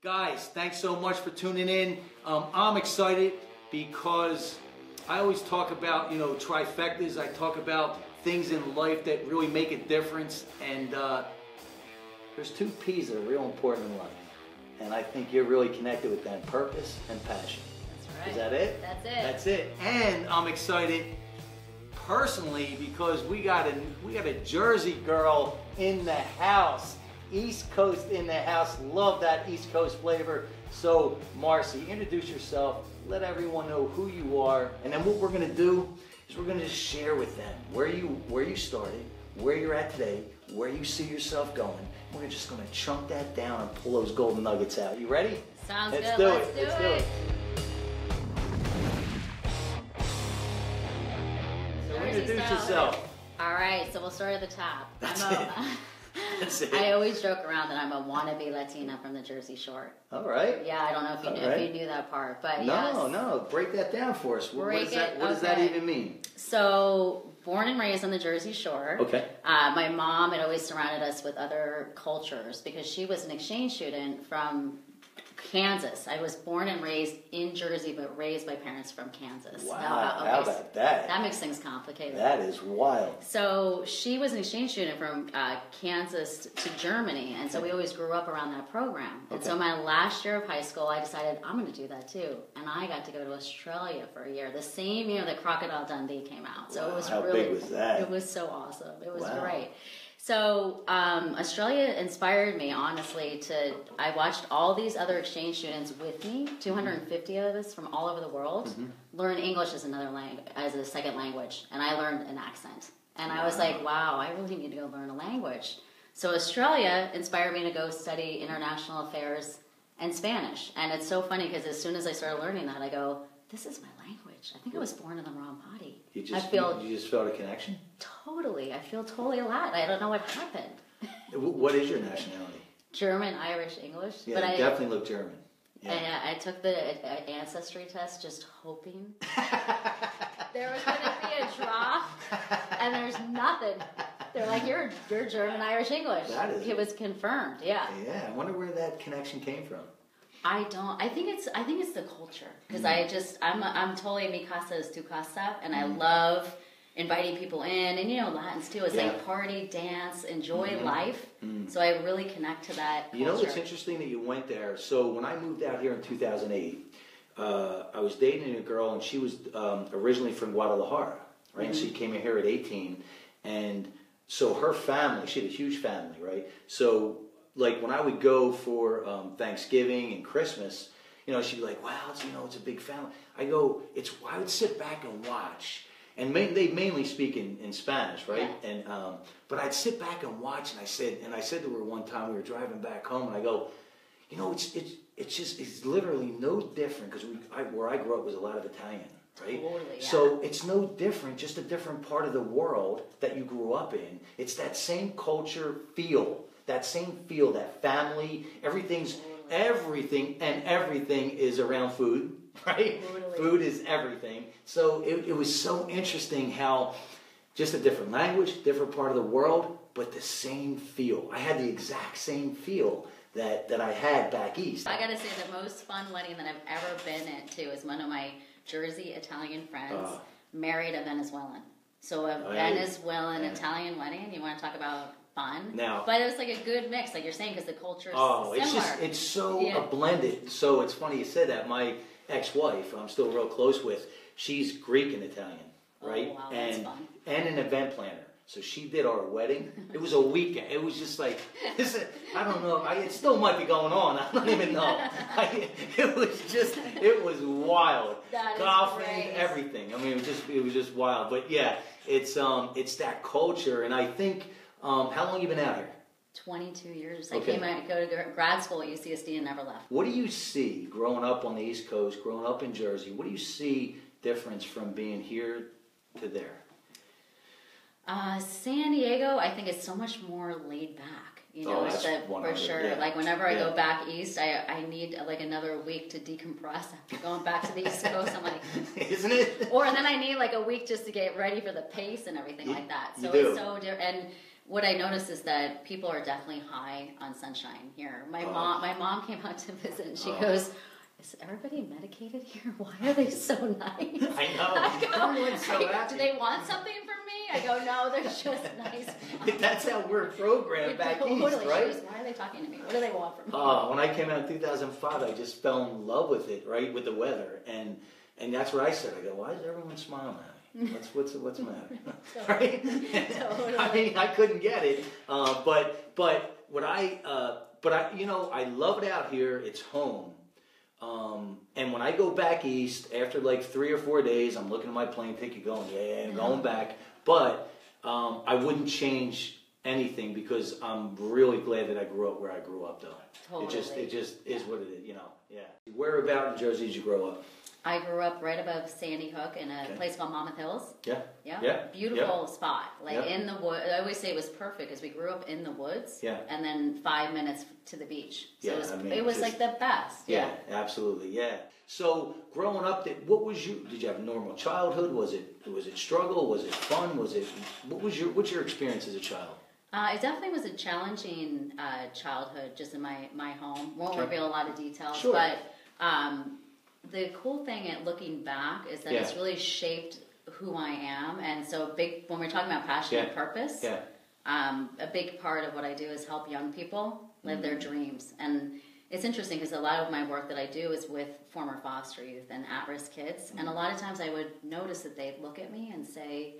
Guys, thanks so much for tuning in. I'm excited because I always talk about, trifectas. I talk about things in life that really make a difference. And there's two P's that are real important in life. And I think you're really connected with them, purpose and passion. That's right. Is that it? That's it. That's it. And I'm excited personally because we got a Jersey girl in the house. East Coast in the house. Love that East Coast flavor. So Marcy, introduce yourself. Let everyone know who you are. And then what we're going to do is we're going to just share with them where you started, where you're at today, where you see yourself going. We're just going to chunk that down and pull those golden nuggets out. You ready? Sounds good. Let's do it. So introduce yourself. All right, so we'll start at the top. That's it. I always joke around that I'm a wannabe Latina from the Jersey Shore. All right. Yeah, I don't know if you knew that part, but No, break that down for us. What does that even mean? So, born and raised on the Jersey Shore. Okay. My mom had always surrounded us with other cultures because she was an exchange student from Kansas. I was born and raised in Jersey, but raised by parents from Kansas. Wow, how about that? That makes things complicated. That is wild. So she was an exchange student from Kansas to Germany, and so we always grew up around that program. And so my last year of high school, I decided I'm going to do that too. And I got to go to Australia for a year, the same year that Crocodile Dundee came out. So it was how big was that? It was so awesome. It was great. So Australia inspired me, honestly, I watched all these other exchange students with me, 250 of us from all over the world, learn English as as a second language. And I learned an accent. And I was like, wow, I really need to go learn a language. So Australia inspired me to go study international affairs and Spanish. And it's so funny because as soon as I started learning that, I go, this is my language. I think I was born in the wrong body. You just felt a connection? Totally. I feel totally alive. I don't know what happened. What is your nationality? German, Irish, English. Yeah, but you definitely look German. Yeah. I took the ancestry test just hoping there was going to be a drop, and there's nothing. They're like, you're German, Irish, English. It was confirmed, yeah. Yeah, I wonder where that connection came from. I think it's the culture because I'm totally mi casa es tu casa, and I love inviting people in, and Latins too. It's like party, dance, enjoy life. So I really connect to that culture. You know, it's interesting that you went there. So when I moved out here in 2008, I was dating a girl, and she was originally from Guadalajara, right? And she came here at 18, and so her family, she had a huge family, right? So like when I would go for Thanksgiving and Christmas, she'd be like, wow, it's a big family. I would sit back and watch. And they mainly speak in Spanish, right? Yeah. And but I'd sit back and watch, and I said to her one time, we were driving back home, and I go, it's literally no different, because where I grew up was a lot of Italian, right? Totally, yeah. So it's no different, just a different part of the world that you grew up in. It's that same culture feel. That family, everything is around food, right? Totally. Food is everything. So it was so interesting how just a different language, different part of the world, but the same feel. I had the exact same feel that I had back east. I gotta say, the most fun wedding that I've ever been to is one of my Jersey Italian friends married a Venezuelan. So a Venezuelan Italian wedding, you want to talk about fun. But it was like a good mix, like you're saying, because the culture is similar. It's so blended. So it's funny you said that. My ex-wife, I'm still real close with, she's Greek and Italian, right? Oh, wow, that's fun. And an event planner. So she did our wedding. It was a weekend. It was just like, I don't know. It still might be going on. I don't even know. It was wild. Golfing, everything. I mean, it was just wild. But yeah, it's that culture, and I think. How long you been out here? 22 years. I came out to go to grad school at UCSD and never left. What do you see growing up on the East Coast, growing up in Jersey? What do you see difference from being here to there? San Diego, I think, is so much more laid back. For sure. Yeah. Like whenever I go back east, I need like another week to decompress after going back to the East Coast. I'm like, isn't it? And then I need like a week just to get ready for the pace and everything like that. So it's so different. And what I noticed is that people are definitely high on sunshine here. My mom came out to visit, and she goes, "Is everybody medicated here? Why are they so nice?" I know. Everyone's so happy. Do they want something from me? I go, "No, they're just nice." That's how we're programmed back east, right? Goes, why are they talking to me? What do they want from me? When I came out in 2005, I just fell in love with it, right, with the weather, and that's what I said. I go, "Why is everyone smiling at me? What's the matter?" Right? Totally. I mean, I couldn't get it, but what I love it out here. It's home. And when I go back east, after like 3 or 4 days, I'm looking at my plane ticket going, I'm going back. But I wouldn't change anything because I'm really glad that I grew up where I grew up, though. Totally. It just is what it is, yeah. Where about in Jersey did you grow up? I grew up right above Sandy Hook in a place called Monmouth Hills. Yeah. Beautiful spot. Like in the wood. I always say it was perfect because we grew up in the woods. Yeah. And then 5 minutes to the beach. So it was like the best. Yeah, absolutely. Yeah. So growing up, what was you? Did you have a normal childhood? Was it struggle? Was it fun? What's your experience as a child? It definitely was a challenging childhood just in my home. Won't reveal a lot of details. Sure. But the cool thing at looking back is that it's really shaped who I am. And so when we're talking about passion and purpose, a big part of what I do is help young people live their dreams. And it's interesting because a lot of my work that I do is with former foster youth and at-risk kids. And a lot of times I would notice that they'd look at me and say,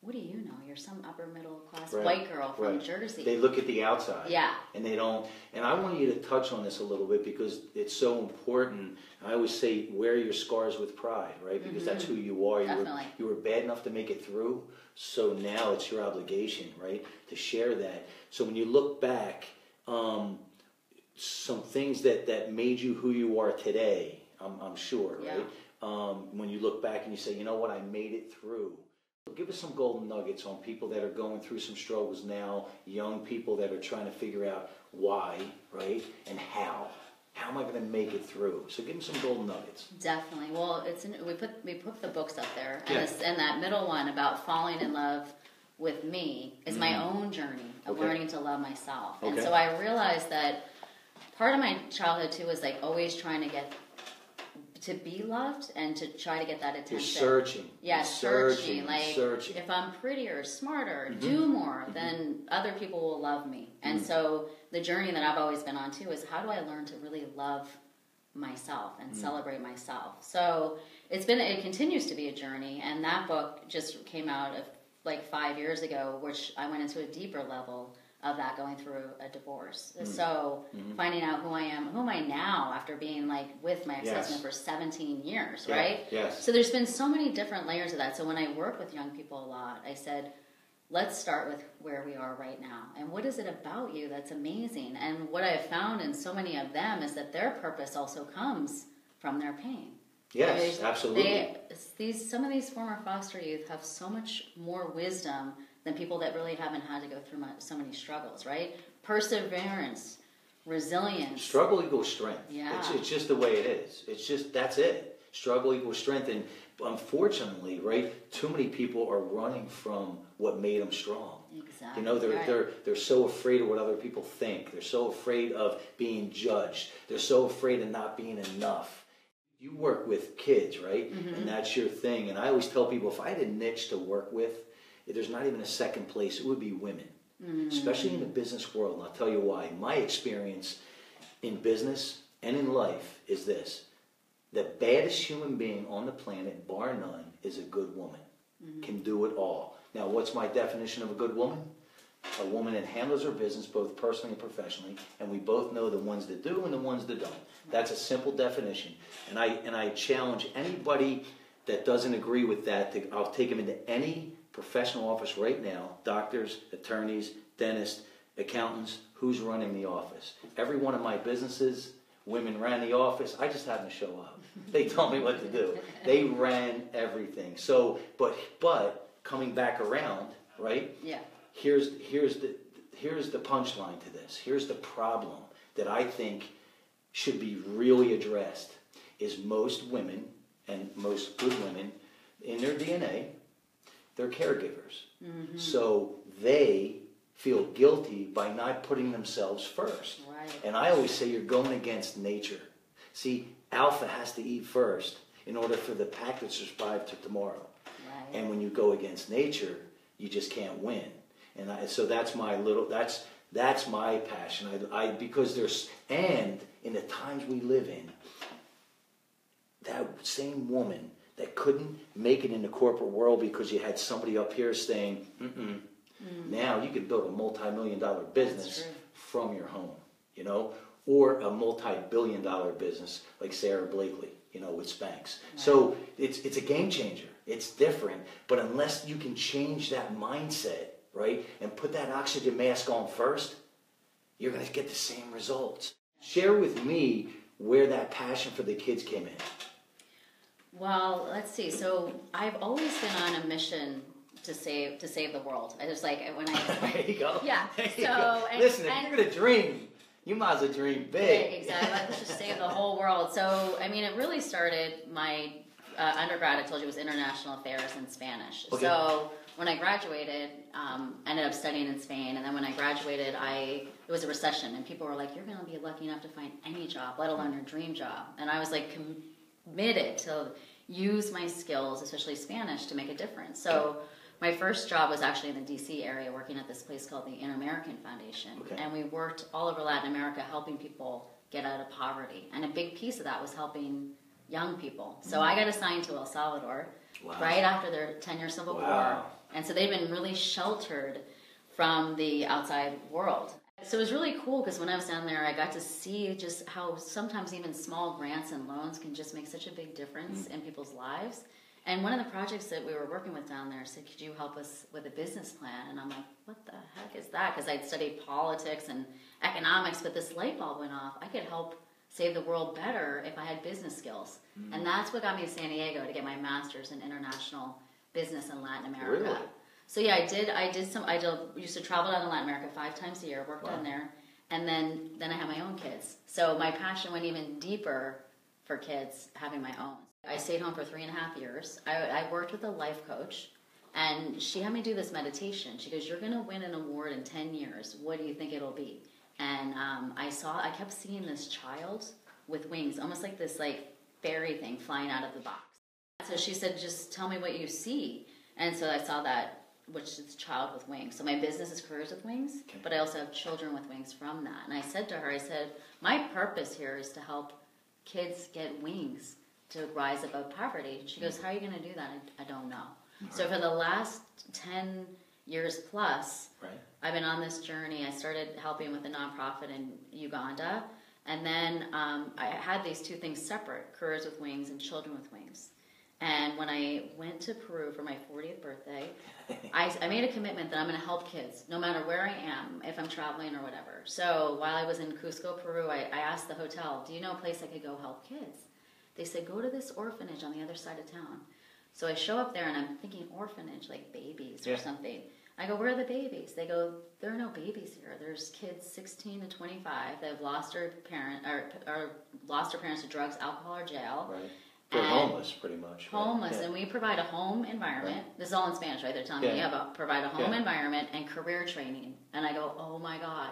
"What do you know? You're some upper middle class white girl from Jersey." They look at the outside. Yeah. And they don't. And I want you to touch on this a little bit because it's so important. I always say, wear your scars with pride, right? Because that's who you are. Definitely. You were bad enough to make it through. So now it's your obligation, right, to share that. So when you look back, some things that made you who you are today, I'm sure, right? When you look back and you say, you know what, I made it through. Give us some golden nuggets on people that are going through some struggles now, young people that are trying to figure out why, right, and how. How am I going to make it through? So give them some golden nuggets. Definitely. Well, we put the books up there, and that middle one about falling in love with me is my own journey of learning to love myself. And so I realized that part of my childhood too was like always trying to get to be loved and to try to get that attention. You're searching. Yeah, searching. Like searching. If I'm prettier, smarter, do more, then other people will love me. And so the journey that I've always been on too is how do I learn to really love myself and celebrate myself. So it continues to be a journey, and that book just came out of like 5 years ago, which I went into a deeper level of that going through a divorce. So finding out who am I now after being like with my ex-husband for 17 years, right? Yes. So there's been so many different layers of that. So when I work with young people a lot, I said, let's start with where we are right now. And what is it about you that's amazing? And what I've found in so many of them is that their purpose also comes from their pain. Yes, absolutely. Some of these former foster youth have so much more wisdom than people that really haven't had to go through so many struggles, right? Perseverance, resilience. Struggle equals strength. Yeah. It's just the way it is. It's just, that's it. Struggle equals strength. And unfortunately, right, too many people are running from what made them strong. Exactly. You know, they're so afraid of what other people think. They're so afraid of being judged. They're so afraid of not being enough. You work with kids, right? And that's your thing. And I always tell people, if I had a niche to work with, there's not even a second place, it would be women. Especially in the business world. And I'll tell you why. My experience in business and in life is this. The baddest human being on the planet, bar none, is a good woman. Can do it all. Now, what's my definition of a good woman? A woman that handles her business both personally and professionally, and we both know the ones that do and the ones that don't. That's a simple definition. And I challenge anybody that doesn't agree with that, I'll take them into any professional office right now, doctors, attorneys, dentists, accountants, who's running the office. Every one of my businesses, women ran the office. I just happened to show up. They told me what to do. They ran everything. So, but coming back around, right? Yeah. Here's the punchline to this. Here's the problem that I think should be really addressed is most women and most good women in their DNA, they're caregivers. So they feel guilty by not putting themselves first. Right. And I always say you're going against nature. See, alpha has to eat first in order for the pack to survive to tomorrow. Right. And when you go against nature, you just can't win. And so that's my that's my passion. Because and in the times we live in, that same woman that couldn't make it in the corporate world because you had somebody up here saying, now you could build a multi-million-dollar business from your home, you know, or a multi-billion-dollar business like Sarah Blakely, you know, with Spanx. Right. So it's a game changer. It's different, but unless you can change that mindset, right, and put that oxygen mask on first, you're going to get the same results. Share with me where that passion for the kids came in. Well, let's see. So I've always been on a mission to save the world. I just like when I there you go. Yeah. Listen, if you're gonna dream, you might as well dream big. Exactly. Let's just save the whole world. So I mean, it really started my undergrad. I told you was international affairs and Spanish. Okay. So when I graduated, I ended up studying in Spain, and then when I graduated, it was a recession, and people were like, "You're gonna be lucky enough to find any job, let alone your dream job." And I was like committed to use my skills, especially Spanish, to make a difference. So my first job was actually in the D.C. area, working at this place called the Inter-American Foundation. Okay. And we worked all over Latin America helping people get out of poverty. And a big piece of that was helping young people. So I got assigned to El Salvador right after their 10-year civil war. And so they'd been really sheltered from the outside world. So it was really cool because when I was down there, I got to see just how sometimes even small grants and loans can just make such a big difference in people's lives. And one of the projects that we were working with down there said, "Could you help us with a business plan?" And I'm like, what the heck is that? Because I'd studied politics and economics, but this light bulb went off. I could help save the world better if I had business skills. And that's what got me to San Diego to get my master's in international business in Latin America. Really? So yeah, I used to travel down to Latin America 5 times a year, worked down there, and then I had my own kids. So my passion went even deeper for kids having my own. I stayed home for 3.5 years. I worked with a life coach, and she had me do this meditation. She goes, "You're going to win an award in 10 years. What do you think it'll be?" And I kept seeing this child with wings, almost like this like fairy thing flying out of the box. So she said, "Just tell me what you see." And so I saw that, which is child with wings. So my business is Careers with Wings, but I also have children with wings from that. And I said to her, I said, my purpose here is to help kids get wings to rise above poverty. She goes, "How are you going to do that?" I don't know. Right. So for the last 10 years plus, I've been on this journey. I started helping with a nonprofit in Uganda. And then I had these two things separate, Careers with Wings and Children with Wings. And when I went to Peru for my 40th birthday, I made a commitment that I'm going to help kids, no matter where I am, if I'm traveling or whatever. So while I was in Cusco, Peru, I asked the hotel, "Do you know a place I could go help kids?" They said, "Go to this orphanage on the other side of town." So I show up there and I'm thinking orphanage, like babies or something. I go, "Where are the babies?" They go, "There are no babies here. There's kids 16 to 25 that have lost their parent or lost their parents to drugs, alcohol, or jail." Right. They're homeless, pretty much. Homeless, and we provide a home environment. Right. This is all in Spanish, right? They're telling me provide a home environment and career training. And I go, oh my God,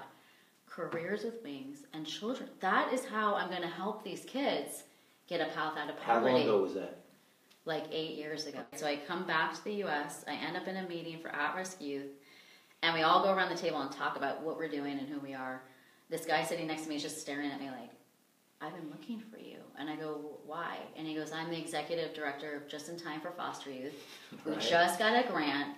Careers with Wings and children. That is how I'm going to help these kids get a path out of poverty. How long ago was that? Like 8 years ago. So I come back to the U.S., I end up in a meeting for at-risk youth, and we all go around the table and talk about what we're doing and who we are. This guy sitting next to me is just staring at me like, "I've been looking for you." And I go, "Why?" And he goes, "I'm the executive director of Just in Time for Foster Youth. We just got a grant,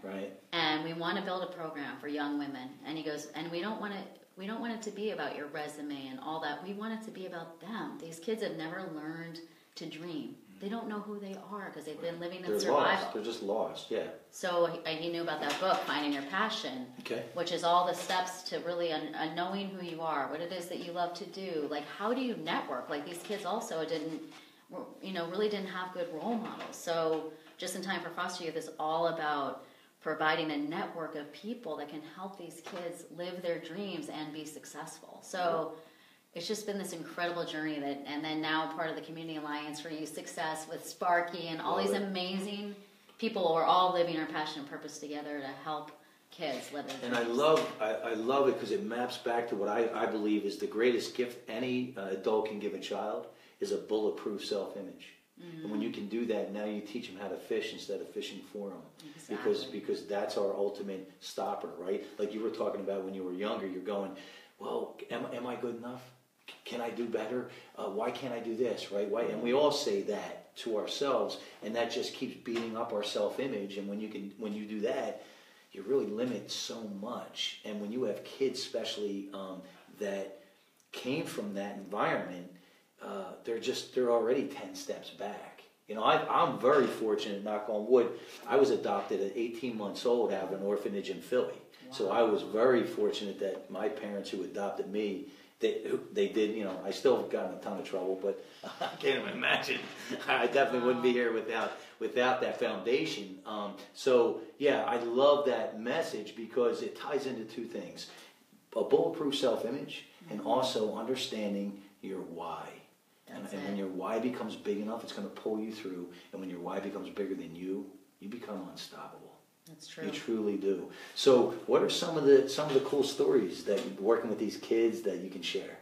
and we want to build a program for young women." And he goes, "And we don't want it to be about your resume and all that. We want it to be about them. These kids have never learned to dream. They don't know who they are because they've been living in survival. Lost. They're just lost, yeah." So he knew about that book, Finding Your Passion, which is all the steps to really knowing who you are, what it is that you love to do. Like, how do you network? Like, these kids also really didn't have good role models. So Just in Time for Foster Youth is all about providing a network of people that can help these kids live their dreams and be successful. So it's just been this incredible journey and then now part of the Community Alliance for Youth Success with Sparky and all these amazing people who are all living our passion and purpose together to help kids live their And dreams. I love it because it maps back to what I believe is the greatest gift any adult can give a child is a bulletproof self-image. And when you can do that, now you teach them how to fish instead of fishing for them. Exactly. Because that's our ultimate stopper, right? Like you were talking about when you were younger, you're going, well, am I good enough? Can I do better? Why can't I do this, right? Why? And we all say that to ourselves, and that just keeps beating up our self-image. And when you do that, you really limit so much. And when you have kids, especially that came from that environment, they're already 10 steps back. You know, I'm very fortunate, knock on wood. I was adopted at 18 months old out of an orphanage in Philly. Wow. So I was very fortunate that my parents who adopted me, they did, you know, I still have gotten a ton of trouble, but I can't even imagine. I definitely wouldn't be here without that foundation. So, yeah, I love that message because it ties into two things. A bulletproof self-image and also understanding your why. And when your why becomes big enough, it's going to pull you through. And when your why becomes bigger than you become unstoppable. That's true. You truly do. So, what are some of the cool stories that working with these kids that you can share?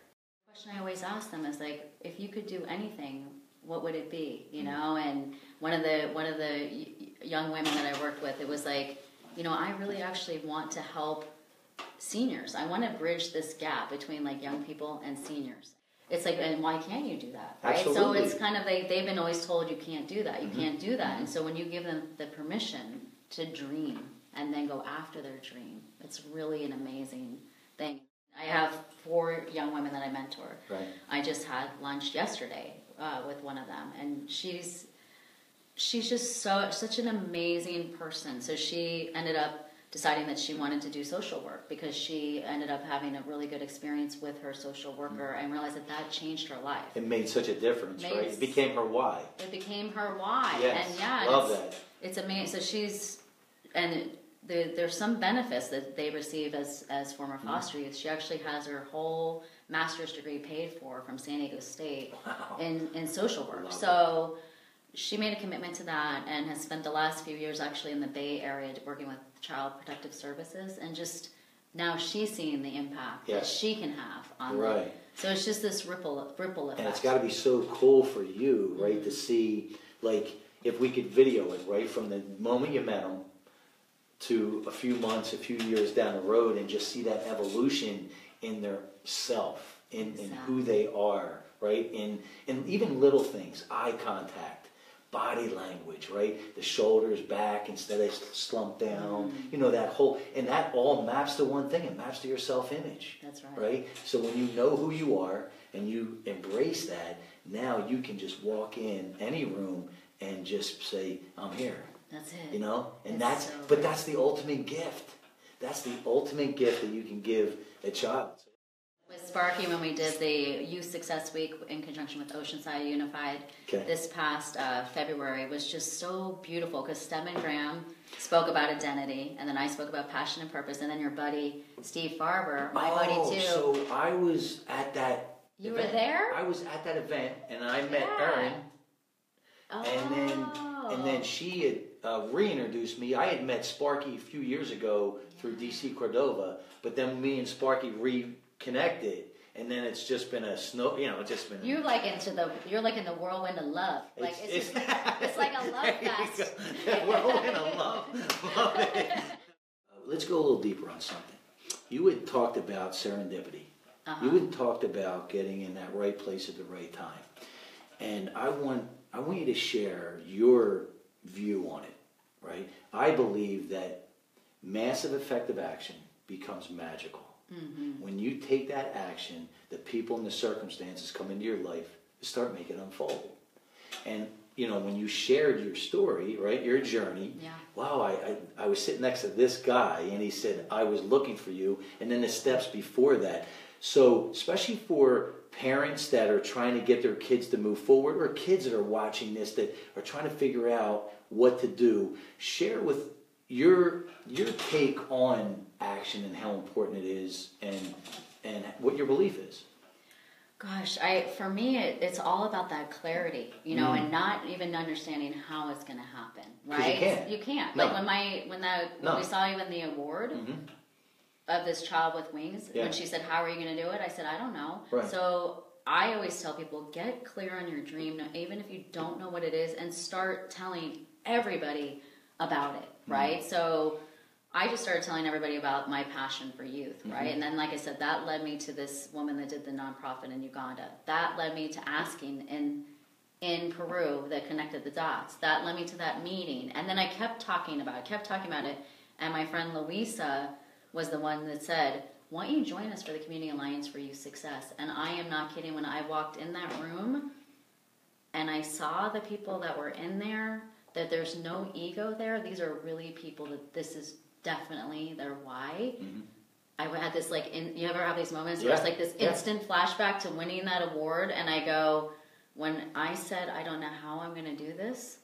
The question I always ask them is like, if you could do anything, what would it be? You know, and one of the young women that I worked with, it was like, you know, I really actually want to help seniors. I want to bridge this gap between like young people and seniors. It's like, and why can't you do that, right? Absolutely. So it's kind of like they've been always told you can't do that, you can't do that. And so when you give them the permission to dream and then go after their dream, it's really an amazing thing. I have 4 young women that I mentor. Right. I just had lunch yesterday with one of them, and she's just such an amazing person. So she ended up deciding that she wanted to do social work because she ended up having a really good experience with her social worker and realized that changed her life. It made such a difference, right? It became her why. It became her why. Yes, and yeah, love that. It's amazing. So there's some benefits that they receive as former foster youth. She actually has her whole master's degree paid for from San Diego State in social work. So she made a commitment to that and has spent the last few years actually in the Bay Area working with Child Protective Services, and just now she's seeing the impact that she can have on them. So it's just this ripple effect. And it's got to be so cool for you, right, to see, like, if we could video it, right, from the moment you met them to a few months, a few years down the road, and just see that evolution in their self, in who they are, right, in even little things, eye contact, body language, right? The shoulders back instead of slumped down. You know, that whole, and that all maps to one thing. It maps to your self-image. That's right. Right? So when you know who you are and you embrace that, now you can just walk in any room and just say, I'm here. That's it. You know? And that's that's the ultimate gift. That's the ultimate gift that you can give a child. With Sparky, when we did the Youth Success Week in conjunction with Oceanside Unified this past February, it was just so beautiful because Stedman Graham spoke about identity, and then I spoke about passion and purpose, and then your buddy Steve Farber, my buddy too. So I was at that You event. were there? I was at that event, and I met Erin, and then she had reintroduced me. I had met Sparky a few years ago through DC Cordova, but then me and Sparky reconnected, and then it's just been a snow. You know, it's just been. You're like in the whirlwind of love. Like it's like a love fest. Whirlwind of love. Love it. Let's go a little deeper on something. You had talked about serendipity. You had talked about getting in that right place at the right time, and I want you to share your view on it. Right? I believe that massive effective action becomes magical. When you take that action, the people and the circumstances come into your life, start making it unfold. And, you know, when you shared your story, right, your journey, wow, I was sitting next to this guy, and he said, I was looking for you, and then the steps before that. So, especially for parents that are trying to get their kids to move forward, or kids that are watching this that are trying to figure out what to do, share with your take on action and how important it is, and what your belief is. Gosh, for me, it's all about that clarity, you know, and not even understanding how it's going to happen, right? You can't. No. Like when we saw you in the award of this child with wings, when she said, "How are you going to do it?" I said, "I don't know." Right. So I always tell people, get clear on your dream, even if you don't know what it is, and start telling everybody about it, right? So I just started telling everybody about my passion for youth, right? And then, like I said, that led me to this woman that did the nonprofit in Uganda. That led me to asking in Peru that connected the dots. That led me to that meeting. And then I kept talking about it. And my friend Louisa was the one that said, "Why don't you join us for the Community Alliance for Youth Success?" And I am not kidding. When I walked in that room and I saw the people that were in there, that there's no ego there. These are really people that this is definitely their why. I had this you ever have these moments where it's like this instant flashback to winning that award, and I go, when I said I don't know how I'm going to do this,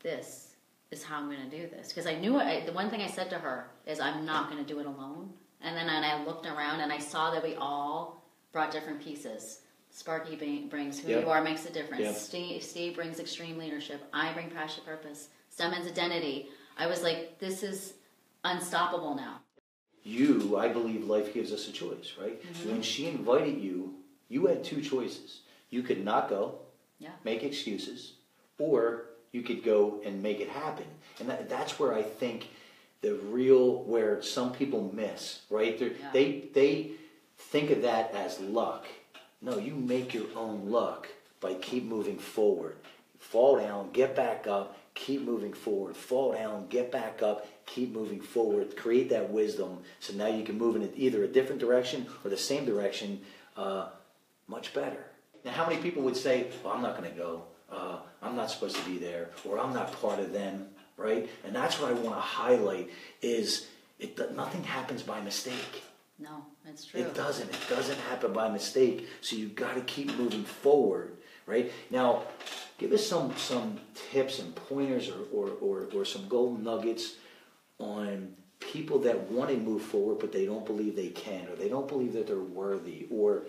this is how I'm going to do this, because I knew the one thing I said to her is I'm not going to do it alone. And then I looked around and I saw that we all brought different pieces. Sparky brings who you are makes a difference. Steve brings extreme leadership. I bring passion, purpose. Stedman's identity. I was like, this is unstoppable now. I believe life gives us a choice, right? When she invited you, you had two choices. You could not go, make excuses, or you could go and make it happen. And that's where I think where some people miss, right? They think of that as luck. No, you make your own luck by keep moving forward. Fall down, get back up, keep moving forward. Fall down, get back up, keep moving forward. Create that wisdom so now you can move in either a different direction or the same direction much better. Now, how many people would say, "Well, I'm not going to go. I'm not supposed to be there," or "I'm not part of them," right? And that's what I want to highlight is nothing happens by mistake. No, that's true. It doesn't happen by mistake. So you got to keep moving forward, right? Now, give us some tips and pointers or some golden nuggets on people that want to move forward but they don't believe they can, or they don't believe that they're worthy, or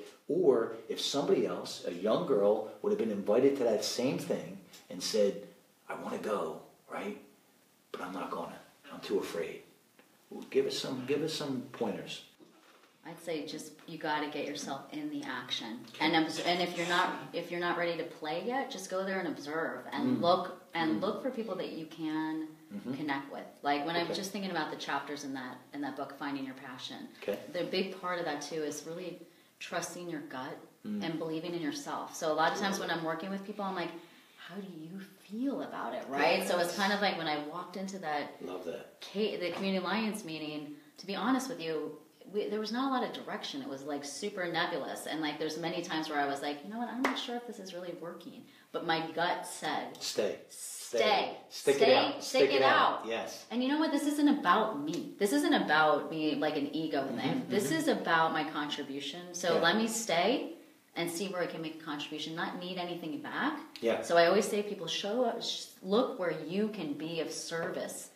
if somebody else, a young girl, would have been invited to that same thing and said, "I want to go, right? But I'm not gonna. I'm too afraid." Give us some pointers. I'd say just you got to get yourself in the action, and if you're not ready to play yet, just go there and observe and look for people that you can connect with. Like when I'm just thinking about the chapters in that book, Finding Your Passion. The big part of that too is really trusting your gut and believing in yourself. So a lot of times when I'm working with people, I'm like, how do you feel about it, right? So it's kind of like when I walked into the Community Alliance meeting, to be honest with you, there was not a lot of direction. It was like super nebulous, and like there's many times where I was like, you know what, I'm not sure if this is really working, but my gut said, stay, stick it out. Yes. And you know what, this isn't about me. This isn't about me like an ego thing. This is about my contribution. So let me stay and see where I can make a contribution, not need anything back. So I always say, people, look where you can be of service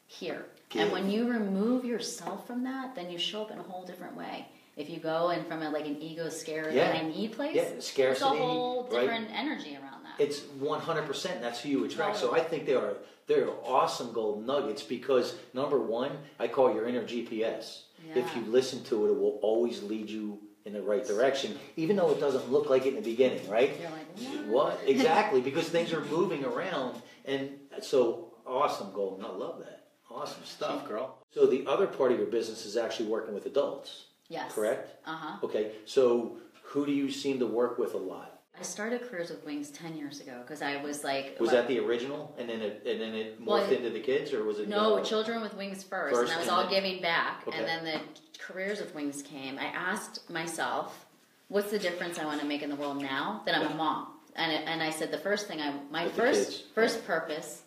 here. And when you remove yourself from that, then you show up in a whole different way. If you go in from an ego scared and I need place, scarcity, there's a whole different energy around that. It's 100%. That's who you attract. So I think they're awesome golden nuggets because, number one, I call your inner GPS. If you listen to it, it will always lead you in the right direction, even though it doesn't look like it in the beginning, right? You're like, what? Exactly, because things are moving around. And so awesome golden. I love that. Awesome stuff, girl. So the other part of your business is actually working with adults. Yes. Correct? Uh-huh. Okay. So who do you seem to work with a lot? I started Careers with Wings 10 years ago because I was like... Was that the original and then it morphed into the kids, or was it... No, Children with Wings first and I was all giving back. Okay. And then the Careers with Wings came. I asked myself, what's the difference I want to make in the world now that I'm a mom? And I said the first thing, my first purpose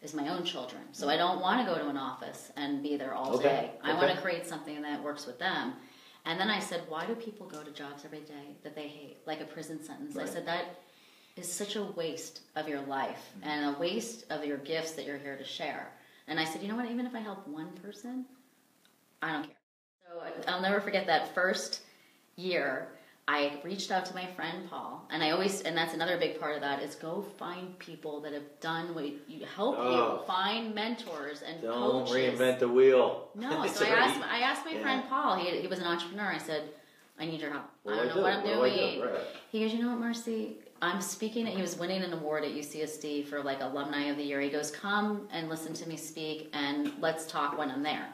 is my own children. So I don't want to go to an office and be there all day. I want to create something that works with them. And then I said, why do people go to jobs every day that they hate, like a prison sentence? I said, that is such a waste of your life and a waste of your gifts that you're here to share. And I said, you know what, even if I help one person, I don't care. So I'll never forget that first year. I reached out to my friend Paul, and that's another big part of that is go find people that have done what you find mentors and coaches. Don't reinvent the wheel. No, so I asked my friend Paul. He was an entrepreneur. I said, I need your help. I don't know what I'm doing. Right. He goes, you know what, Marcy? I'm speaking. He was winning an award at UCSD for like Alumni of the Year. He goes, come and listen to me speak, and let's talk when I'm there.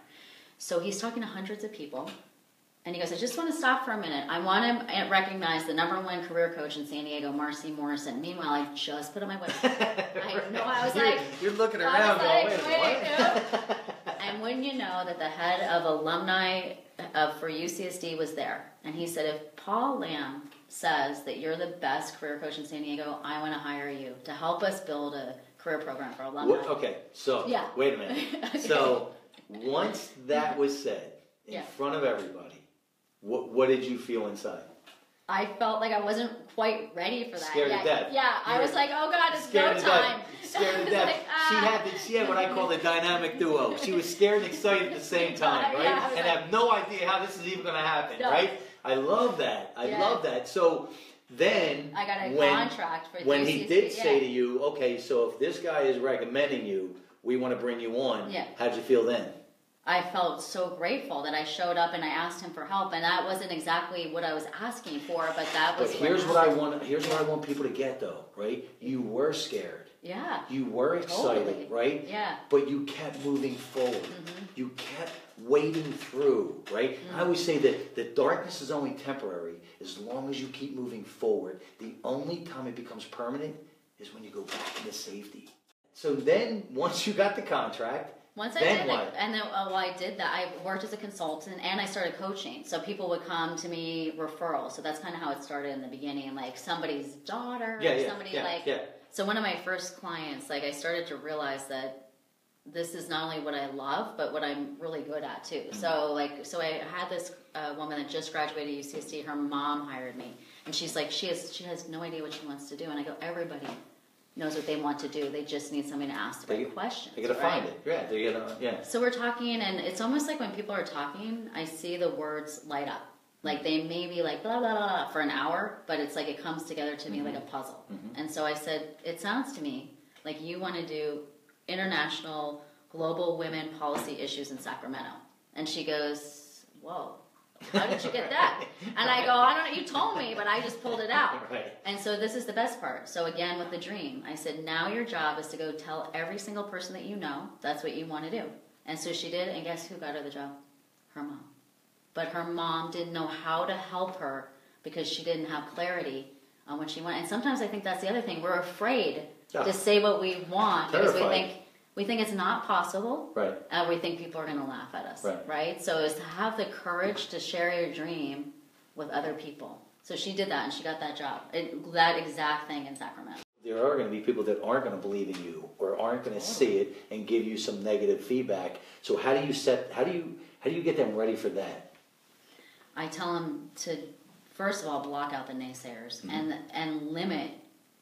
So he's talking to hundreds of people, and he goes, I just want to stop for a minute. I want to recognize the #1 career coach in San Diego, Marcy Morrison. Meanwhile, I just put on my website. I was like, you're looking around going, wait. And wouldn't you know that the head of alumni for UCSD was there, and he said, if Paul Lamb says that you're the best career coach in San Diego, I want to hire you to help us build a career program for alumni. Okay, so wait a minute. Okay. So once that was said in front of everybody, what did you feel inside? I felt like I wasn't quite ready for that. Scared to death. Yeah, I was like, oh God, it's no time. Scared to death. Like, she had what I call the dynamic duo. She was scared and excited at the same time, right? And like, have no idea how this is even going to happen, right? I love that. I love that. So then, I got a contract for when he did say to you, okay, so if this guy is recommending you, we want to bring you on. How'd you feel then? I felt so grateful that I showed up and I asked him for help, and that wasn't exactly what I was asking for, but that was. But here's what I want people to get though, right? You were scared. Yeah. You were excited, right? Yeah. But you kept moving forward. Mm-hmm. You kept wading through, right? Mm-hmm. I always say that the darkness is only temporary as long as you keep moving forward. The only time it becomes permanent is when you go back into safety. So then, once you got the contract, once I did it, and then I did that. I worked as a consultant, and I started coaching. So people would come to me referrals. So that's kind of how it started in the beginning, like somebody's daughter, So one of my first clients, like I started to realize that this is not only what I love, but what I'm really good at too. Mm-hmm. So I had this woman that just graduated UCSD. Her mom hired me, and she's like, she has no idea what she wants to do. And I go, everybody knows what they want to do. They just need somebody to ask the right questions. They gotta find it. Yeah. So we're talking, and it's almost like when people are talking, I see the words light up. Like they may be like blah, blah, blah, blah for an hour, but it's like it comes together to me like a puzzle. Mm-hmm. And so I said, it sounds to me like you want to do international global women policy issues in Sacramento. And she goes, whoa. How did you get that? And I go, I don't know, you told me, but I just pulled it out. Right. And so this is the best part. So again, with the dream, I said, now your job is to go tell every single person that you know that's what you want to do. And so she did, and guess who got her the job? Her mom. But her mom didn't know how to help her because she didn't have clarity on what she wanted. And sometimes I think that's the other thing. We're afraid to say what we want because we think it's not possible. Right. We think people are going to laugh at us. Right. So it's to have the courage to share your dream with other people. So she did that, and she got that job. That exact thing in Sacramento. There are going to be people that aren't going to believe in you or aren't going to see it and give you some negative feedback. So how do you get them ready for that? I tell them to, first of all, block out the naysayers and limit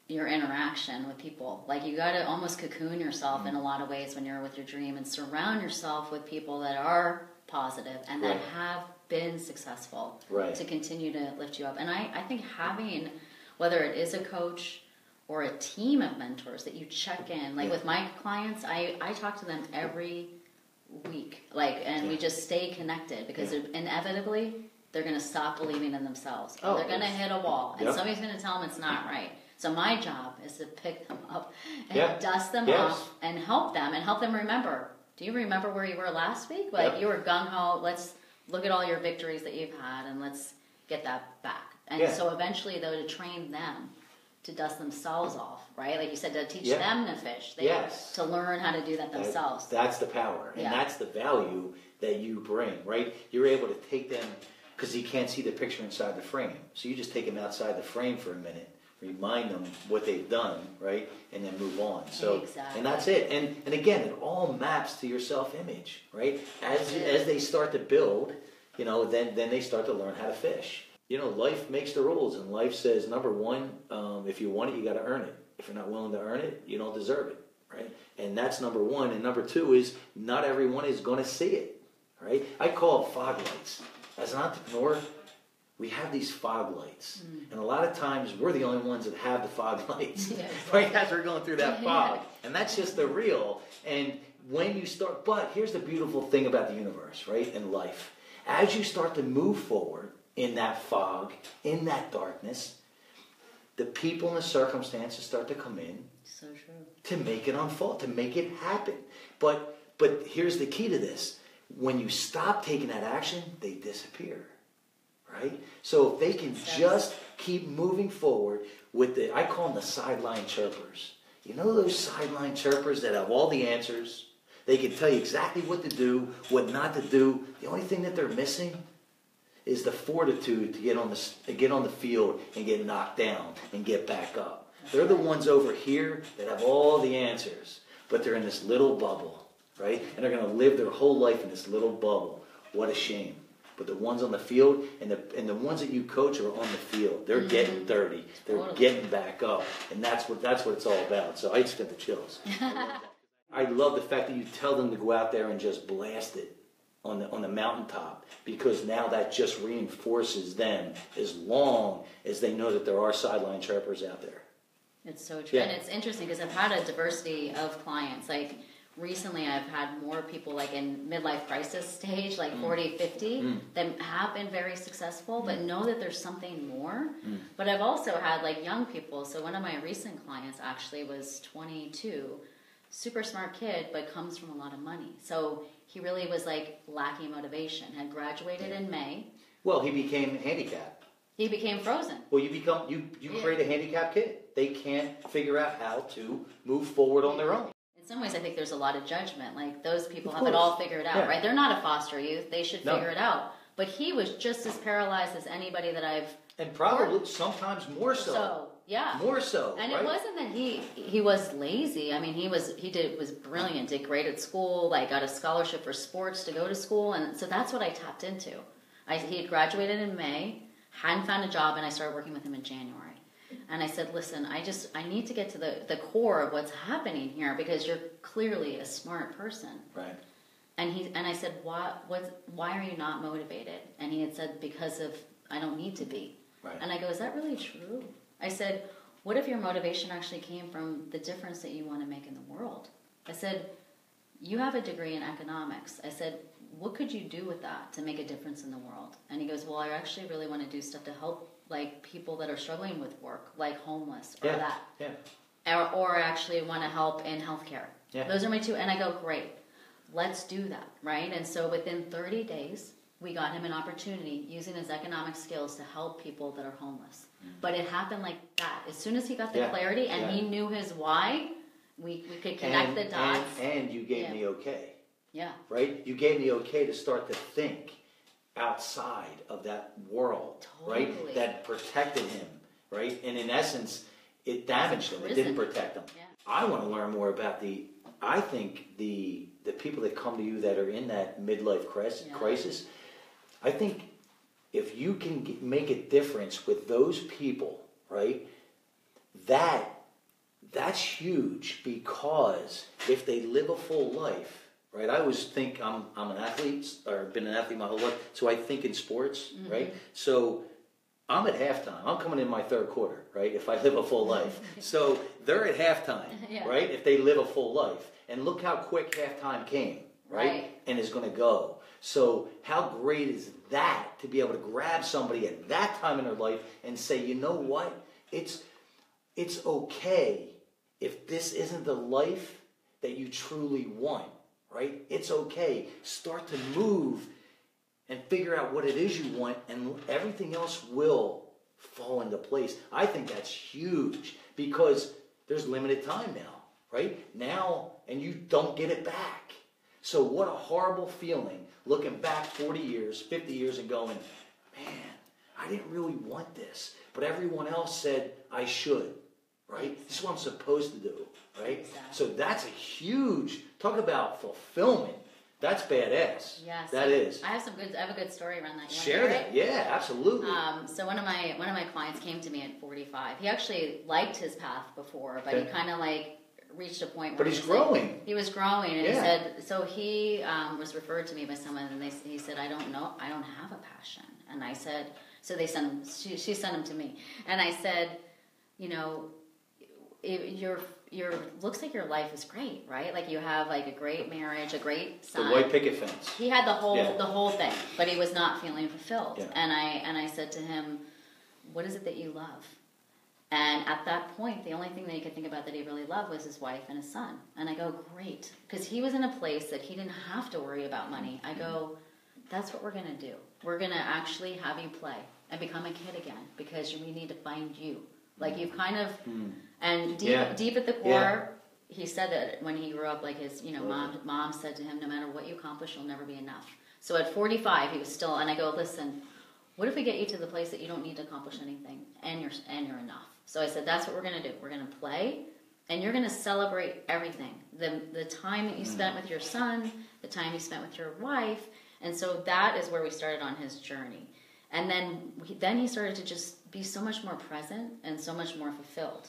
your interaction with people. Like you got to almost cocoon yourself in a lot of ways when you're with your dream, and surround yourself with people that are positive and that have been successful to continue to lift you up. And I think having, whether it is a coach or a team of mentors that you check in, like with my clients, I talk to them every week, and we just stay connected because inevitably they're going to stop believing in themselves. They're going to hit a wall, and somebody's going to tell them it's not right. So my job is to pick them up and dust them off and help them remember. Do you remember where you were last week? You were gung-ho, let's look at all your victories that you've had and let's get that back. And so eventually, though, to train them to dust themselves off, right? Like you said, to teach them to fish. To learn how to do that themselves. That's the power. And that's the value that you bring, right? You're able to take them, because you can't see the picture inside the frame. So you just take them outside the frame for a minute, remind them what they've done, right? And then move on. So, and that's it. And again, it all maps to your self-image, right? As they start to build, then they start to learn how to fish. Life makes the rules, and life says, number one, if you want it, you got to earn it. If you're not willing to earn it, you don't deserve it, right? And that's number one. And number two is not everyone is going to see it, right? I call it fog lights. As an entrepreneur, we have these fog lights. And a lot of times we're the only ones that have the fog lights, Yeah, right? As we're going through that fog. And that's just the real. And when you start, but here's the beautiful thing about the universe, right? And life. As you start to move forward in that fog, in that darkness, the people and the circumstances start to come in. So true. To make it unfold, to make it happen. But here's the key to this. When you stop taking that action, they disappear. Right? So if they can just keep moving forward with I call them the sideline chirpers. You know those sideline chirpers that have all the answers? They can tell you exactly what to do, what not to do. The only thing that they're missing is the fortitude to get on the field and get knocked down and get back up. They're the ones over here that have all the answers, but they're in this little bubble, right? And they're going to live their whole life in this little bubble. What a shame. But the ones on the field and the ones that you coach are on the field. They're getting dirty. They're getting back up, and that's what it's all about. So I just get the chills. I love the fact that you tell them to go out there and just blast it on the mountaintop, because now that just reinforces them as long as they know that there are sideline chirpers out there. It's so true, and it's interesting because I've had a diversity of clients. Like recently I've had more people like in midlife crisis stage, like 40, 50, that have been very successful, but know that there's something more. But I've also had like young people. So one of my recent clients actually was 22, super smart kid, but comes from a lot of money. So he really was like lacking motivation, had graduated in May. Well, he became handicapped. He became frozen. Well, you create a handicapped kid. They can't figure out how to move forward on their own. In some ways, I think there's a lot of judgment. Like, those people have it all figured out, right? They're not a foster youth. They should figure it out. But he was just as paralyzed as anybody that I've... And probably sometimes more so. More so, and right? It wasn't that he was lazy. I mean, he was brilliant, did great at school, like got a scholarship for sports to go to school. And so that's what I tapped into. He had graduated in May, hadn't found a job, and I started working with him in January. And I said, listen, I need to get to the core of what's happening here, because you're clearly a smart person. Right. And I said, why are you not motivated? And he had said, because of, I don't need to be. Right. And I go, is that really true? I said, what if your motivation actually came from the difference that you want to make in the world? I said, you have a degree in economics. I said, what could you do with that to make a difference in the world? And he goes, well, I actually really want to do stuff to help like people that are struggling with work, like homeless or that. Yeah. Or actually want to help in healthcare. Yeah. Those are my two. And I go, great, let's do that, right? And so within 30 days, we got him an opportunity using his economic skills to help people that are homeless. But it happened like that. As soon as he got the clarity and he knew his why, we could connect the dots. And you gave me okay. Yeah. Right? You gave me okay to start to think outside of that world, right? That protected him, right? And in essence, it damaged him. It didn't protect him. Yeah. I want to learn more about I think the people that come to you that are in that midlife crisis, I think if you can make a difference with those people, right, that's huge, because if they live a full life, right, I always think I'm an athlete, or been an athlete my whole life, so I think in sports, right? So I'm at halftime. I'm coming in my third quarter, right, if I live a full life. So they're at halftime, right, if they live a full life. And look how quick halftime came, right? And is going to go. So how great is that to be able to grab somebody at that time in their life and say, you know what? It's okay if this isn't the life that you truly want, right? It's okay. Start to move and figure out what it is you want, and everything else will fall into place. I think that's huge, because there's limited time now, right? Now, and you don't get it back. So what a horrible feeling looking back 40 years, 50 years and going, man, I didn't really want this, but everyone else said I should, right? This is what I'm supposed to do, right? Exactly. So that's a huge, talk about fulfillment. That's badass. Yes, that is. I have a good story around that. Share that. Yeah, absolutely. So one of my clients came to me at 45. He actually liked his path before, but he kind of like reached a point where he's growing. Like, he was growing, and he said, so he was referred to me by someone, and he said, I don't have a passion. And I said, So they sent them. She sent them to me, and I said, you know, your looks like your life is great, right? Like you have like a great marriage, a great son. The white picket fence. He had the whole thing, but he was not feeling fulfilled. Yeah. And I said to him, what is it that you love? And at that point, the only thing that he could think about that he really loved was his wife and his son. And I go, great. Because he was in a place that he didn't have to worry about money. I go, that's what we're going to do. We're going to actually have you play and become a kid again because we need to find you. Like you've kind of, and deep at the core, he said that when he grew up, like his, you know, mom said to him, no matter what you accomplish, you'll never be enough. So at 45, he was still, and I go, listen, what if we get you to the place that you don't need to accomplish anything and you're enough? So I said, that's what we're going to do. We're going to play, and you're going to celebrate everything. The time that you spent with your son, the time you spent with your wife. And so that is where we started on his journey. And then he started to just be so much more present and so much more fulfilled.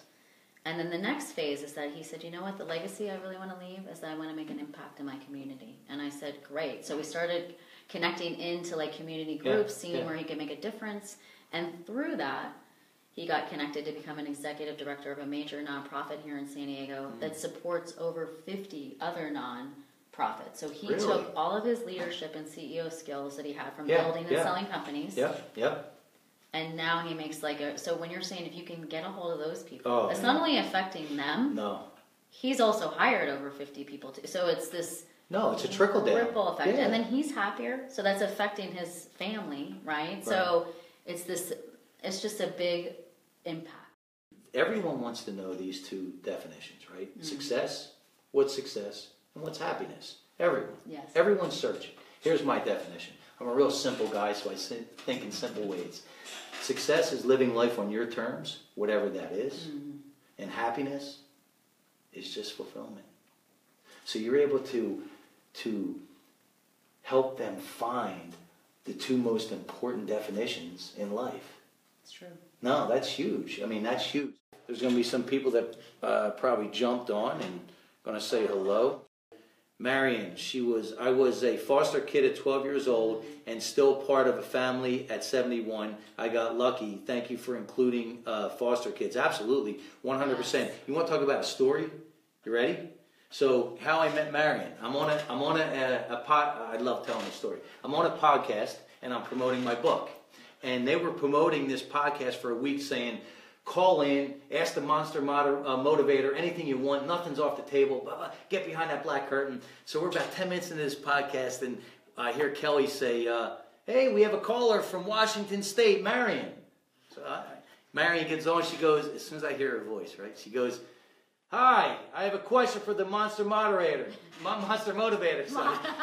And then the next phase is that he said, you know what, the legacy I really want to leave is that I want to make an impact in my community. And I said, great. So we started connecting into like community groups, seeing where he could make a difference. And through that, he got connected to become an executive director of a major nonprofit here in San Diego that supports over 50 other nonprofits. So he took all of his leadership and CEO skills that he had from building and selling companies. And now he makes so when you're saying if you can get a hold of those people, it's not only affecting them. No. He's also hired over 50 people too. So it's this... No, it's a trickle down. Ripple effect. Yeah. And then he's happier. So that's affecting his family, right? So it's just a big impact. Everyone wants to know these two definitions, right? Success, what's success, and what's happiness. Everyone. Yes. Everyone's searching. Here's my definition. I'm a real simple guy, so I think in simple ways. Success is living life on your terms, whatever that is. And happiness is just fulfillment. So you're able to help them find the two most important definitions in life. It's true. No, that's huge. I mean, that's huge. There's going to be some people that probably jumped on and going to say hello. Marion, I was a foster kid at 12 years old and still part of a family at 71. I got lucky. Thank you for including foster kids. Absolutely, 100%. You want to talk about a story? You ready? So, how I met Marion. I'm on a I love telling the story. I'm on a podcast and I'm promoting my book. And they were promoting this podcast for a week saying, call in, ask the Monster Motivator, anything you want, nothing's off the table, blah, blah, get behind that black curtain. So we're about 10 minutes into this podcast and I hear Kelly say, hey, we have a caller from Washington State, Marion. So Marion gets on, she goes, as soon as I hear her voice, right, she goes, hi, I have a question for the Monster Motivator.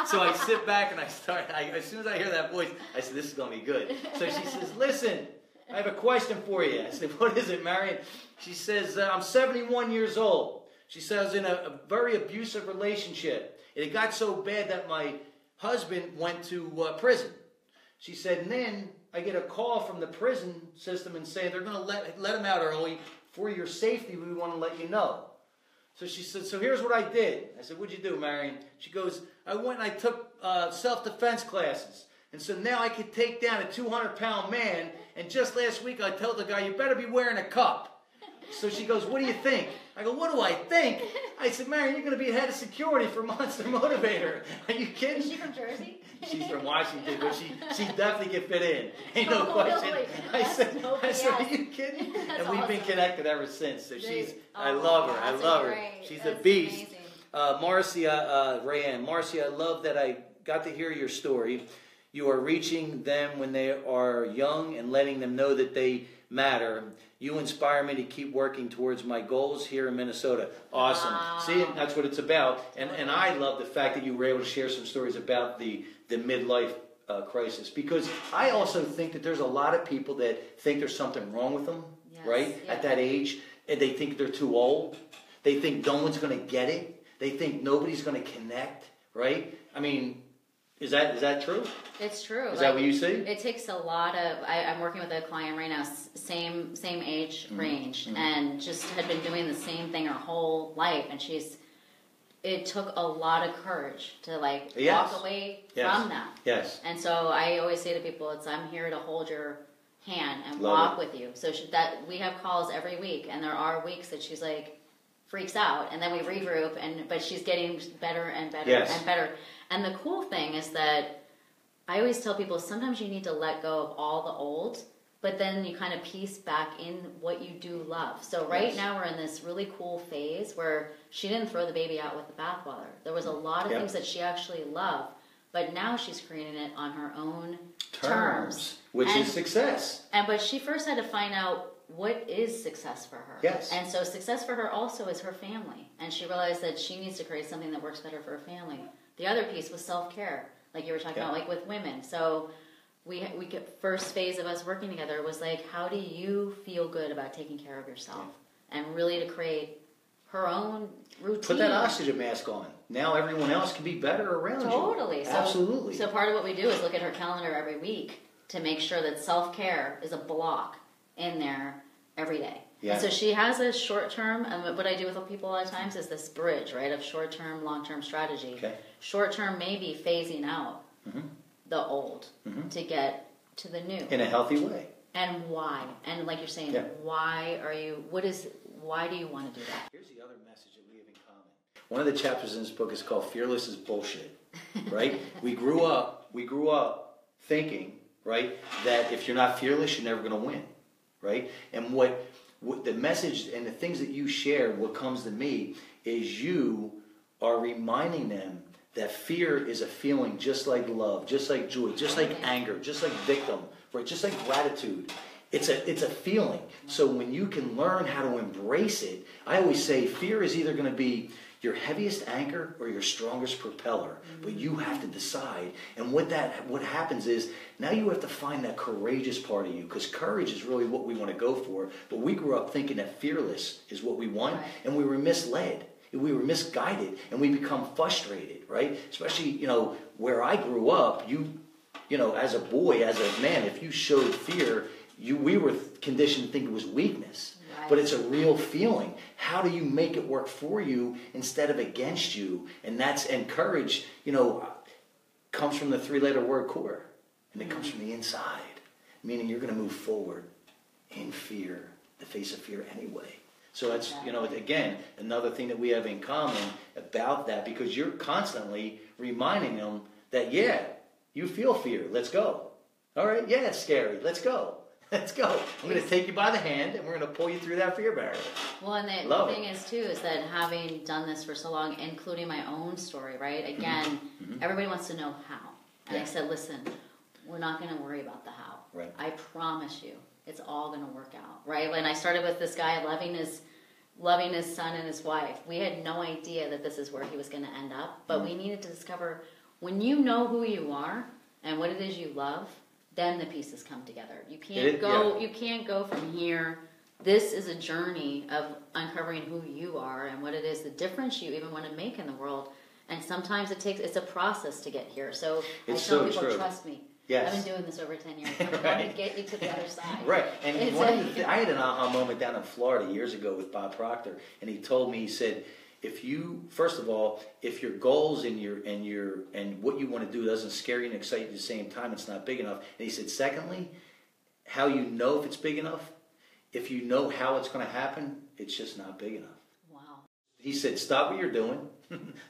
So I sit back and as soon as I hear that voice, I said, this is going to be good. So she says, listen, I have a question for you. I said, what is it, Marion? She says, I'm 71 years old. She says, I was in a very abusive relationship. It got so bad that my husband went to prison. She said, and then I get a call from the prison system and say they're going to let him out early. For your safety, we want to let you know. So she said, so here's what I did. I said, what'd you do, Marion? She goes, I went and I took self-defense classes. And so now I could take down a 200-pound man. And just last week I told the guy, you better be wearing a cup. So she goes, what do you think? I go, what do I think? I said, Marion, you're going to be head of security for Monster Motivator. Are you kidding? Is she from Jersey? She's from Washington, but she definitely can fit in. Ain't no question. I said, are you kidding? And we've been connected ever since. So I love her. I love her. She's a beast. Marcy, Rayanne, Marcy, I love that I got to hear your story. You are reaching them when they are young and letting them know that they matter. You inspire me to keep working towards my goals here in Minnesota. Awesome. See, that's what it's about. And I love the fact that you were able to share some stories about the midlife crisis. Because I also think that there's a lot of people that think there's something wrong with them, right? Yeah. At that age. And they think they're too old. They think no one's going to get it. They think nobody's going to connect, right? I mean... Is that true? It's true. Is that what you see? It takes a lot of... I'm working with a client right now, same age range, and just had been doing the same thing her whole life, and it took a lot of courage to walk away from that. Yes. And so I always say to people, I'm here to hold your hand and Love walk it. with you. So that we have calls every week, and there are weeks that she's like freaks out, and then we regroup, but she's getting better and better and better. And the cool thing is that I always tell people sometimes you need to let go of all the old, but then you kind of piece back in what you do love. So right now we're in this really cool phase where she didn't throw the baby out with the bathwater. There was a lot of things that she actually loved, but now she's creating it on her own terms. Which is success. But she first had to find out what is success for her. Yes. And so success for her also is her family. And she realized that she needs to create something that works better for her family. The other piece was self-care, like you were talking about, like with women. So we get first phase of us working together was like, how do you feel good about taking care of yourself? And really to create her own routine. Put that oxygen mask on. Now everyone else can be better around you. Totally. Absolutely. So part of what we do is look at her calendar every week to make sure that self-care is a block in there every day. Yeah. And so she has a short-term, and what I do with people a lot of times is this bridge, right, of short-term, long-term strategy. Okay. Short-term may be phasing out the old to get to the new. In a healthy way. And why? And like you're saying, why do you want to do that? Here's the other message that we have in common. One of the chapters in this book is called Fearless is Bullshit, right? We grew up thinking, right, that if you're not fearless, you're never going to win, right? And what the message and the things that you share, what comes to me is you are reminding them that fear is a feeling just like love, just like joy, just like anger, just like victim, right? Just like gratitude. It's a feeling. So when you can learn how to embrace it, I always say fear is either going to be your heaviest anchor or your strongest propeller, but you have to decide. And what happens is now you have to find that courageous part of you, because courage is really what we want to go for. But we grew up thinking that fearless is what we want, and we were misled. We were misguided, and we become frustrated, right? Especially, where I grew up, you as a boy, as a man, if you showed fear, we were conditioned to think it was weakness. But it's a real feeling. How do you make it work for you instead of against you? And courage, comes from the 3-letter word core. And it comes from the inside. Meaning you're going to move forward in fear, the face of fear anyway. So that's, again, another thing that we have in common about that, because you're constantly reminding them that, you feel fear. Let's go. All right, it's scary. Let's go. Let's go. I'm going to take you by the hand, and we're going to pull you through that fear barrier. Well, and the thing is, too, is that having done this for so long, including my own story, right? Again, everybody wants to know how. And I said, listen, we're not going to worry about the how. Right. I promise you, it's all going to work out, right? When I started with this guy loving his son and his wife, we had no idea that this is where he was going to end up. But we needed to discover, when you know who you are and what it is you love, then the pieces come together. You can't go from here. This is a journey of uncovering who you are and what it is, the difference you even want to make in the world. And sometimes it's a process to get here. So I tell people, trust me. Yes. I've been doing this over 10 years. I'm going to get you to the other side. Right. And I had an aha moment down in Florida years ago with Bob Proctor, and he told me, he said, if your goals and what you want to do doesn't scare you and excite you at the same time, it's not big enough. And he said, secondly, how you know if it's big enough, if you know how it's going to happen, it's just not big enough. Wow. He said, stop what you're doing,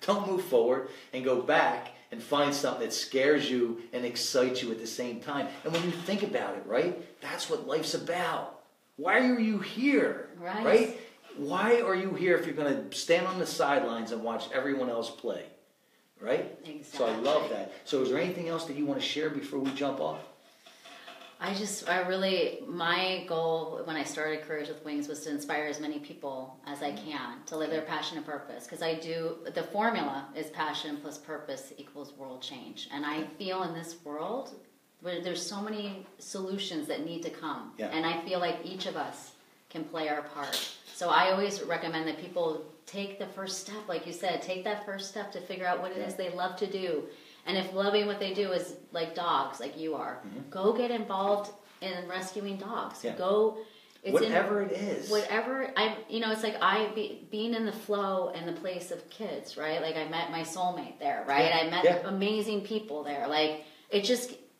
don't move forward, and go back and find something that scares you and excites you at the same time. And when you think about it, right, that's what life's about. Why are you here? Right? Why are you here if you're going to stand on the sidelines and watch everyone else play? Right? Exactly. So I love that. So is there anything else that you want to share before we jump off? My goal when I started Courage with Wings was to inspire as many people as I can to live their passion and purpose. Because the formula is passion plus purpose equals world change. And I feel in this world, where there's so many solutions that need to come. Yeah. And I feel like each of us can play our part. So I always recommend that people take the first step, like you said, take that first step to figure out what it is they love to do. And if loving what they do is like dogs, like you are, go get involved in rescuing dogs. Yeah. Whatever it is. It's like being in the flow and the place of kids, right? Like I met my soulmate there, right? Yeah. I met amazing people there. Like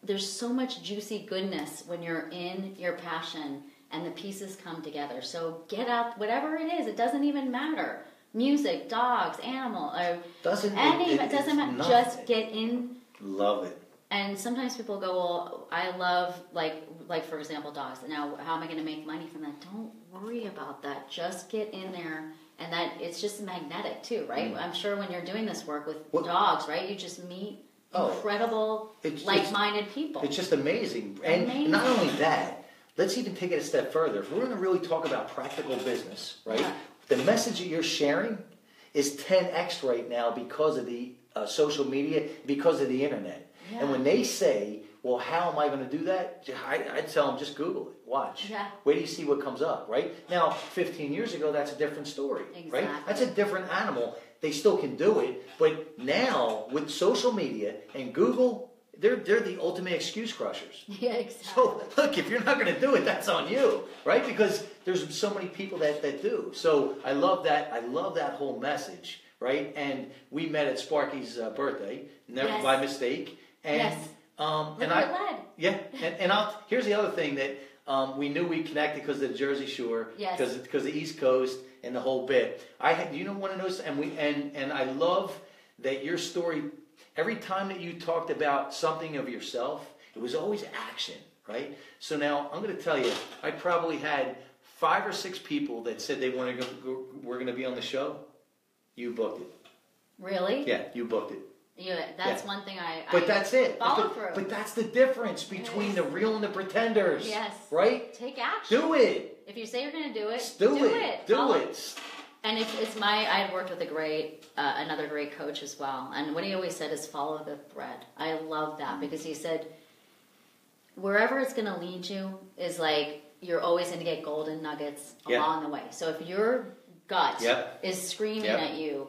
there's so much juicy goodness when you're in your passion and the pieces come together. So get out, whatever it is, it doesn't even matter. Music, dogs, animal, or it doesn't matter. Just get in. Love it. And sometimes people go, well, I love, like for example, dogs. Now, how am I going to make money from that? Don't worry about that. Just get in there. And that it's just magnetic too, right? I'm sure when you're doing this work with dogs, right? You just meet incredible, like-minded people. It's just amazing. And not only that, let's even take it a step further. If we're going to really talk about practical business, right? Yeah. The message that you're sharing is 10x right now because of the social media, because of the internet. Yeah. And when they say, well, how am I going to do that? I tell them, just Google it. Watch. Yeah. Wait till you see what comes up, right? Now, 15 years ago, that's a different story, right? That's a different animal. They still can do it. But now, with social media and Google, they're the ultimate excuse crushers. Yeah, exactly. So, look, if you're not going to do it, that's on you, right? Because there's so many people that do. So, I love that. I love that whole message, right? And we met at Sparky's birthday, never by mistake. And, here's the other thing that we knew we connected because of the Jersey Shore, because the East Coast and the whole bit. Want to know? And I love that your story. Every time that you talked about something of yourself, it was always action, right? So now I'm going to tell you, I probably had 5 or 6 people that said they were going to be on the show. You booked it. Really? Yeah, you booked it. Yeah, that's one thing But that's it. Follow through. But that's the difference between the real and the pretenders. Yes. Right? Take action. Do it. If you say you're going to do it, do it. Do it. And I had worked with another great coach as well. And what he always said is follow the thread. I love that because he said, wherever it's going to lead you is like, you're always going to get golden nuggets along the way. So if your gut is screaming at you,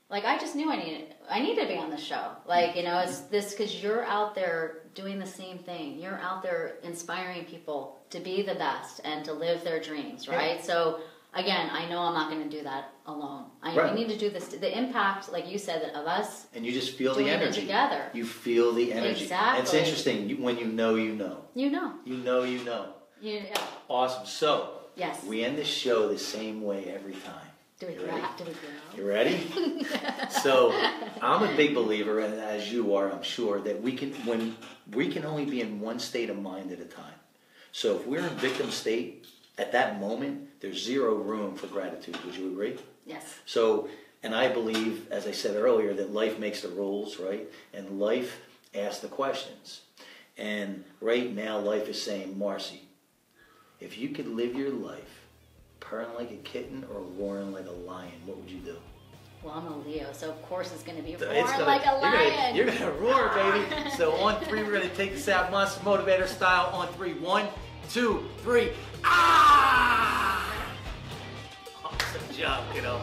like, I just knew I needed to be on the show. Like, it's this because you're out there doing the same thing. You're out there inspiring people to be the best and to live their dreams, right? Yeah. So, again, I know I'm not going to do that alone. I need to do this. The impact, like you said, of us. And you just feel the energy. Together. You feel the energy. Exactly. And it's interesting. When you know, you know. You know. You know, you know. Yeah. Awesome. So, yes. We end the show the same way every time. Do we growl? You ready? So, I'm a big believer, and as you are, I'm sure, that we can only be in one state of mind at a time. So, if we're in victim state, at that moment, there's zero room for gratitude. Would you agree? Yes. So, and I believe, as I said earlier, that life makes the rules, right? And life asks the questions. And right now, life is saying, Marcy, if you could live your life purring like a kitten or roaring like a lion, what would you do? Well, I'm a Leo, so of course it's going to be roaring like a lion. You're going to roar, baby. So on 3, we're going to take this out Monster Motivator style. On 3, 1, 2, 3. Ah! Awesome job, kiddo.